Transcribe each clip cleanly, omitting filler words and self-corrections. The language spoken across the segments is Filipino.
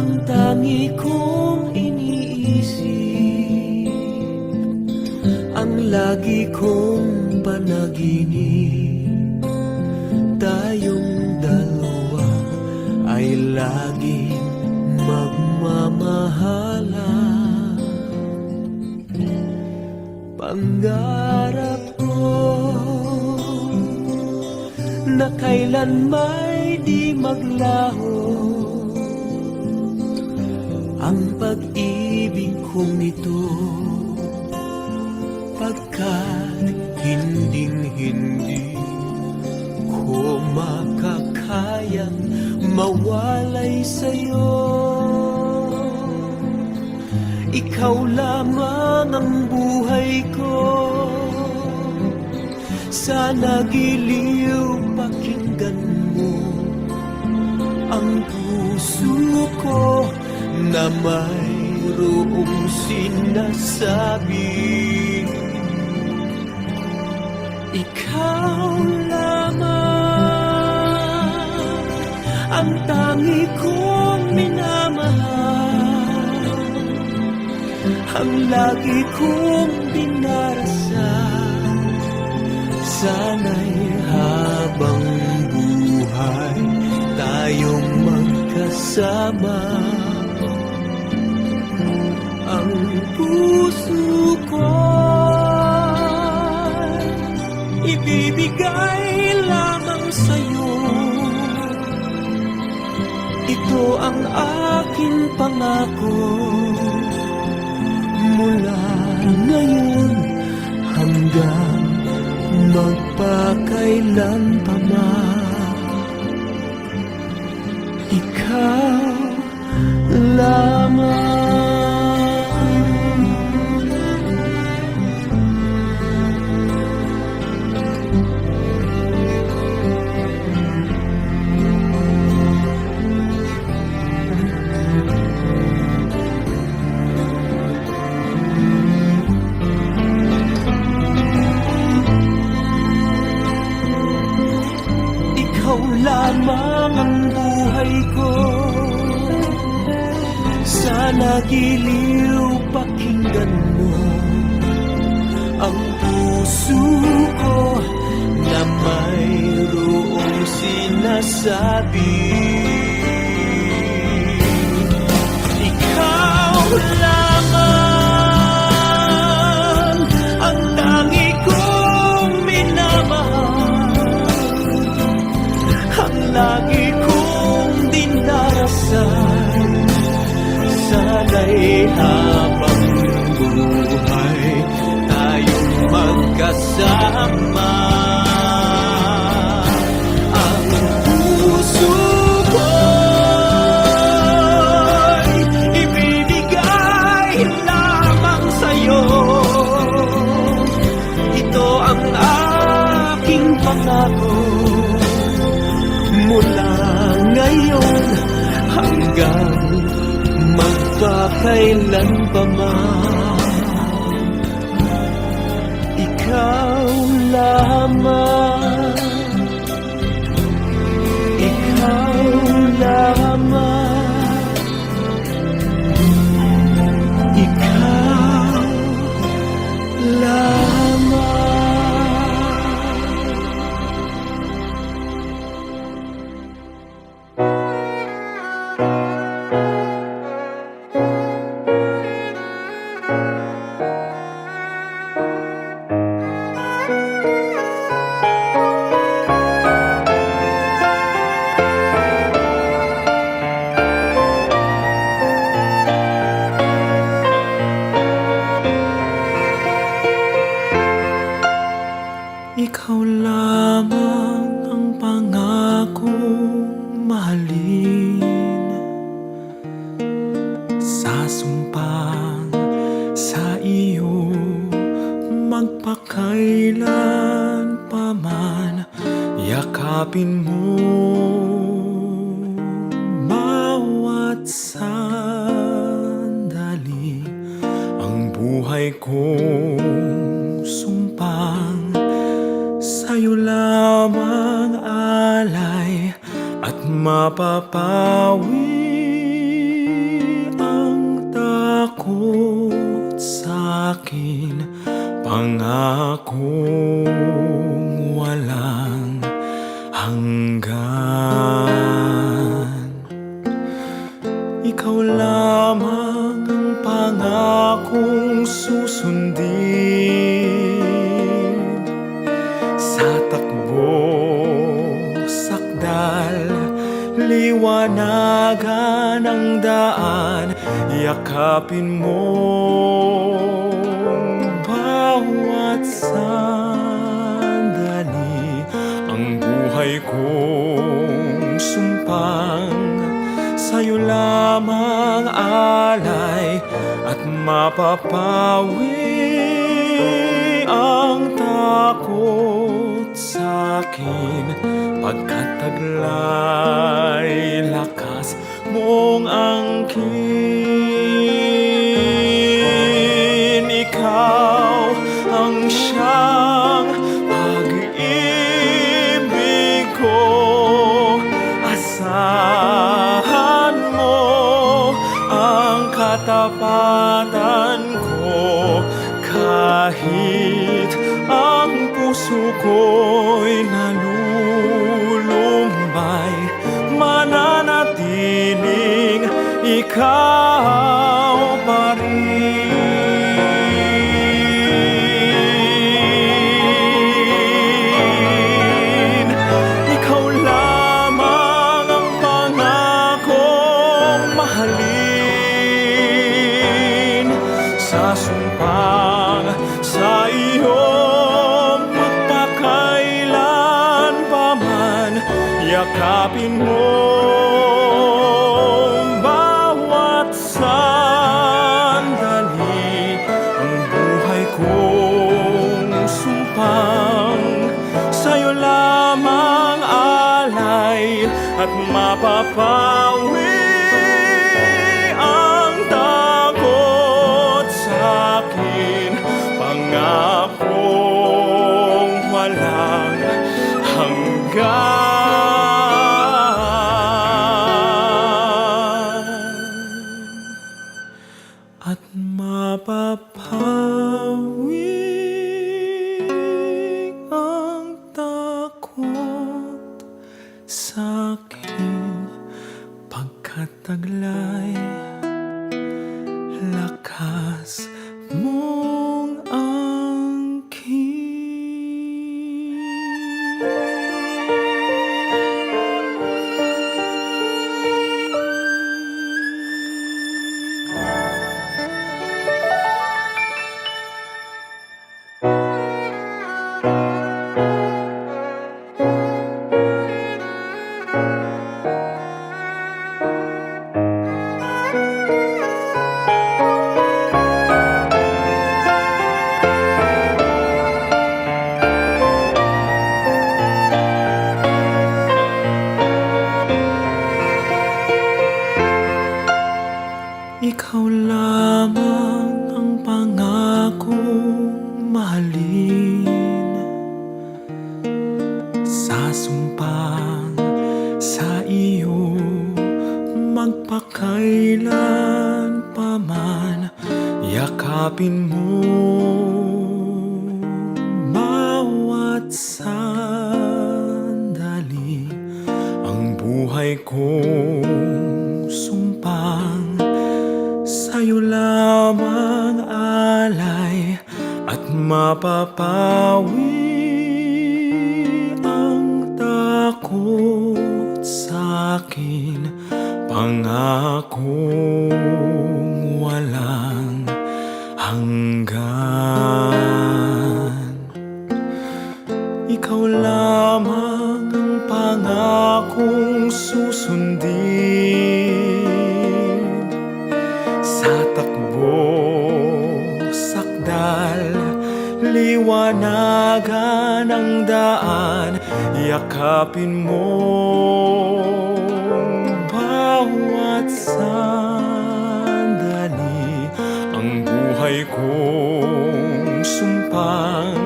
ang tangi kong iniisip, ang lagi kong panaginip, tayong dalawa ay laging magmamahalan. Pangarap ko na kailan may di maglaho ang pag-ibig kong ito, pagkat hinding-hindi ko makakayang mawalay sa'yo. Ikaw lamang ang buhay ko, sana giliw pakinggan mo ang puso ko na mayroong sinasabi. Ikaw lamang ang tangi kong minamahal, ang lagi kong dinarasal. Sana'y habang buhay tayong magkasama. Ang puso ko'y ibibigay lamang sa'yo. Ito ang aking pangako, mula ngayon hanggang magpakailan pa man. Ikaw lamang. Ikaw lamang ang buhay ko, sana giliw pakinggan mo ang puso ko na mayroong sinasabi. Ikaw lamang ang tangi kong minamahal, ang lagi kong dinarasal. Sana'y habang buhay tayong magkasama. Ang puso ko'y ibibigay lamang sa'yo. Ito ang aking pangako, mula ngayon hanggang magpakailan pa man. Ikaw lamang, ikaw lamang, ikaw lamang. Ikaw lamang ang pangakong mahalin, sasumpang sa iyo magpakailan pa man. Yakapin mo bawat sandali, ang buhay kong sumpang sa'yo lamang alay at mapapawi. takot sa'kin, pangakong walang hanggan. Ikaw lamang ang pangakong susundin sa takbo, sakdal, liwanagan ang daan. Yakapin mo bawat sandali, ang buhay kong sumpang sa'yo lamang alay, at mapapawi ang takot sa'kin, pagkat taglay lakas mong angkin. Ikaw ang siyang pag-ibig ko, asahan mo ang katapatan ko, kahit ang puso ko'y nalulumbay, mananatiling ikaw pa rin. Ikaw lamang ang pangakong mahalin, sa sumpang sa iyo magpakailan pa man. Yakapin mo bawat sandali, ang buhay kong sumpang sa'yo lamang alay, at mapapawi ang takot sa'kin, pangakong walang hanggan. At mapapawi ang takot sa'kin, pagkat taglay lakas mong angkin. Ikaw lamang ang pangakong mahalin, sa sumpang sa iyo magpakailan pa man. Yakapin mo bawat sandali, ang buhay kong sumpang sa'yo lamang alay, at mapapawi ang takot sa'kin, pangakong walang hanggan. Ikaw lamang ang pangakong susundin sa takbo, sakdal, liwanagan ang daan. Yakapin mo bawat sandali, ang buhay kong sumpang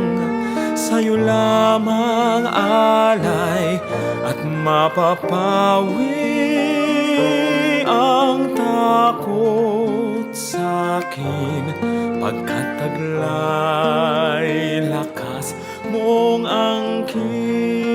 sa'yo lamang alay, at mapapawi ang takot sa'kin, pagkat taglay lakas mong angkin.